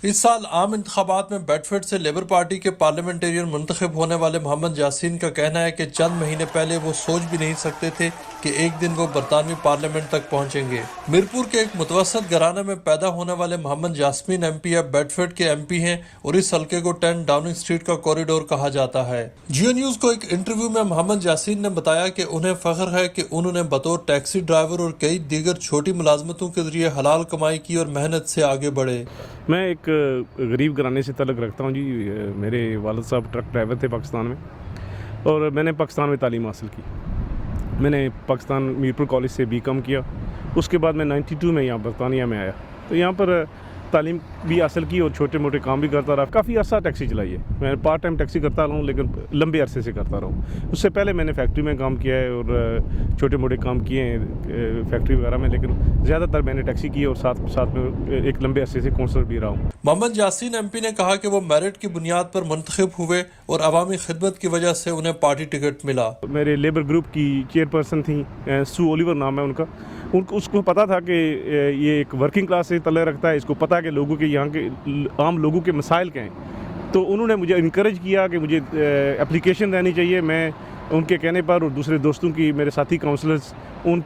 اس سال عام انتخابات میں بیڈفورڈ سے لیبر پارٹی کے پارلیمنٹیرین منتخب ہونے والے محمد یاسین کا کہنا ہے کہ چند مہینے پہلے وہ سوچ بھی نہیں سکتے تھے کہ ایک دن وہ برطانوی پارلیمنٹ تک پہنچیں گے۔ میرپور کے ایک متوسط گھرانے میں پیدا ہونے والے محمد یاسین ایم پی اب بیڈفورڈ کے ایم پی ہیں اور اس حلقے کو 10 ڈاؤننگ اسٹریٹ کا کوریڈور کہا جاتا ہے۔ جیو نیوز کو ایک انٹرویو میں محمد یاسین نے بتایا کہ انہیں فخر ہے کہ انہوں نے بطور ٹیکسی ڈرائیور اور کئی دیگر چھوٹی ملازمتوں کے ذریعے حلال کمائی کی اور محنت سے آگے بڑھے۔ میں ایک غریب گھرانے سے تعلق رکھتا ہوں جی۔ میرے والد صاحب ٹرک ڈرائیور تھے پاکستان میں، اور میں نے پاکستان میں تعلیم حاصل کی۔ میں نے پاکستان میرپور کالج سے BCom کیا۔ اس کے بعد میں 92 میں یہاں برطانیہ میں آیا، تو یہاں پر تعلیم بھی حاصل کی اور چھوٹے موٹے کام بھی کرتا رہا۔ کافی عرصہ ٹیکسی چلائی ہے، میں پارٹ ٹائم ٹیکسی کرتا رہا ہوں، لیکن لمبے عرصے سے کرتا رہا ہوں۔ اس سے پہلے میں نے فیکٹری میں کام کیا ہے اور چھوٹے موٹے کام کیے ہیں فیکٹری وغیرہ میں، لیکن زیادہ تر میں نے ٹیکسی کی اور ساتھ میں ایک لمبے عرصے سے کونسلر بھی رہا ہوں۔ محمد یاسین ایم پی نے کہا کہ وہ میرٹ کی بنیاد پر منتخب ہوئے اور عوامی خدمت کی وجہ سے انہیں پارٹی ٹکٹ ملا۔ میرے لیبر گروپ کی چیئرپرسن تھیں، سو اولیور نام ہے ان کا۔ اس کو پتہ تھا کہ یہ ایک ورکنگ کلاس سے تعلق رکھتا ہے، اس کو پتہ ہے کہ لوگوں کے یہاں کے عام لوگوں کے مسائل کیا ہیں، تو انہوں نے مجھے انکریج کیا کہ مجھے اپلیکیشن دینی چاہیے۔ میں ان کے کہنے پر اور دوسرے دوستوں کی، میرے ساتھی کاؤنسلرز ان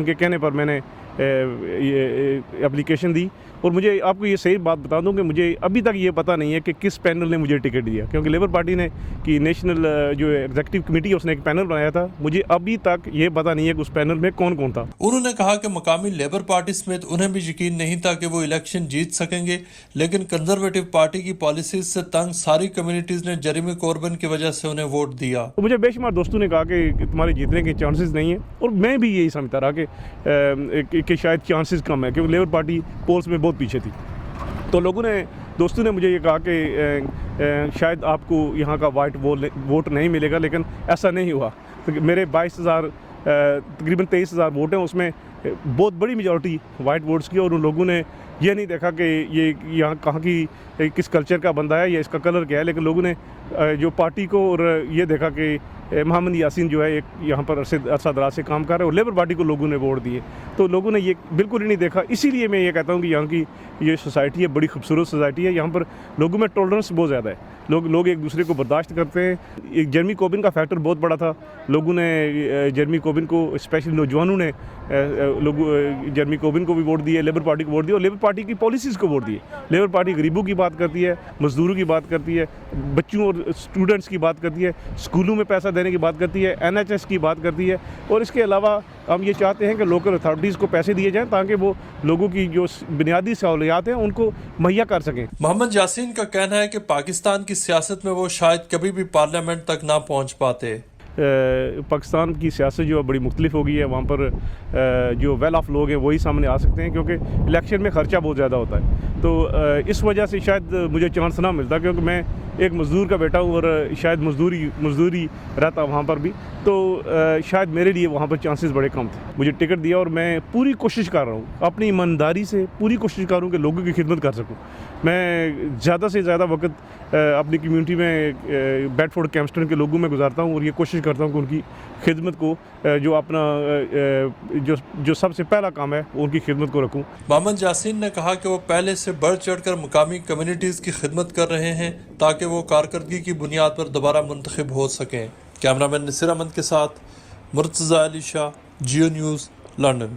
کے کہنے پر میں نے یہ اپلیکیشن دی۔ اور مجھے آپ کو یہ صحیح بات بتا دوں کہ مجھے ابھی تک یہ پتہ نہیں ہے کہ کس پینل نے مجھے ٹکٹ دیا، کیونکہ لیبر پارٹی نے کی نیشنل جو ایگزیکٹو کمیٹی ہے اس نے ایک پینل بنایا تھا، مجھے ابھی تک یہ پتہ نہیں ہے کہ اس پینل میں کون کون تھا۔ انہوں نے کہا کہ مقامی لیبر پارٹی سمیت انہیں بھی یقین نہیں تھا کہ وہ الیکشن جیت سکیں گے، لیکن کنزرویٹو پارٹی کی پالیسیز سے تنگ ساری کمیونٹیز نے جیریمی کوربن کی وجہ سے انہیں ووٹ دیا۔ مجھے بے شمار دوستوں نے کہا کہ تمہارے جیتنے کے چانسز نہیں ہیں، اور میں بھی یہی سمجھتا رہا کہ شاید چانسز کم ہے، کیونکہ لیبر پارٹی پولس میں بہت پیچھے تھی۔ تو دوستوں نے مجھے یہ کہا کہ شاید آپ کو یہاں کا وائٹ ووٹ نہیں ملے گا، لیکن ایسا نہیں ہوا۔ میرے 22,000 تقریباً 23,000 ووٹ ہیں، اس میں بہت بڑی میجورٹی وائٹ ووٹس کی، اور ان لوگوں نے یہ نہیں دیکھا کہ یہ یہاں کہاں کی کس کلچر کا بندہ ہے یا اس کا کلر کیا ہے، لیکن لوگوں نے جو پارٹی کو اور یہ دیکھا کہ محمد یاسین جو ہے ایک یہاں پر عرصہ دراز سے کام کر رہا ہے، اور لیبر پارٹی کو لوگوں نے ووٹ دیے۔ تو لوگوں نے یہ بالکل ہی نہیں دیکھا۔ اسی لیے میں یہ کہتا ہوں کہ یہاں کی یہ سوسائٹی ہے، بڑی خوبصورت سوسائٹی ہے۔ یہاں پر لوگوں میں ٹولرنس بہت زیادہ ہے، لوگ ایک دوسرے کو برداشت کرتے ہیں۔ ایک جیریمی کوربن کا فیکٹر بہت بڑا تھا، لوگوں نے جیریمی کوربن کو، اسپیشلی نوجوانوں نے جیریمی کوربن کو بھی ووٹ دیے، لیبر پارٹی کو ووٹ دیے، اور لیبر پارٹی کی پالیسیز کو ووٹ دیے۔ لیبر پارٹی غریبوں کی بات کرتی ہے، مزدوروں کی بات کرتی ہے، بچوں اور اسٹوڈنٹس کی بات کرتی ہے، اسکولوں میں پیسہ دینے کی بات کرتی ہے، NHS کی بات کرتی ہے، اور اس کے علاوہ ہم یہ چاہتے ہیں کہ لوکل اتھارٹیز کو پیسے دیے جائیں تاکہ وہ لوگوں کی جو بنیادی سہولیات ہیں ان کو مہیا کر سکیں۔ محمد یاسین کا کہنا ہے کہ پاکستان کی سیاست میں وہ شاید کبھی بھی پارلیمنٹ تک نہ پہنچ پاتے۔ پاکستان کی سیاست جو ہے بڑی مختلف ہو گئی ہے، وہاں پر جو ویل آف لوگ ہیں وہی سامنے آ سکتے ہیں، کیونکہ الیکشن میں خرچہ بہت زیادہ ہوتا ہے۔ تو اس وجہ سے شاید مجھے چانس نہ ملتا، کیونکہ میں ایک مزدور کا بیٹا ہوں اور شاید مزدوری رہتا وہاں پر بھی، تو شاید میرے لیے وہاں پر چانسز بڑے کم تھے۔ مجھے ٹکٹ دیا اور میں پوری کوشش کر رہا ہوں، اپنی ایمانداری سے پوری کوشش کر رہا ہوں کہ لوگوں کی خدمت کر سکوں۔ میں زیادہ سے زیادہ وقت اپنی کمیونٹی میں بیڈفورڈ کیمپسٹن کے لوگوں میں گزارتا ہوں، اور یہ کوشش کرتا ہوں کہ ان کی خدمت کو جو اپنا جو سب سے پہلا کام ہے ان کی خدمت کو رکھوں۔ محمد یاسین نے کہا کہ وہ پہلے سے بڑھ چڑھ کر مقامی کمیونٹیز کی خدمت کر رہے ہیں تاکہ وہ کارکردگی کی بنیاد پر دوبارہ منتخب ہو سکیں۔ کیمرہ مین نصیر احمد کے ساتھ مرتضی علی شاہ، جیو نیوز، لندن۔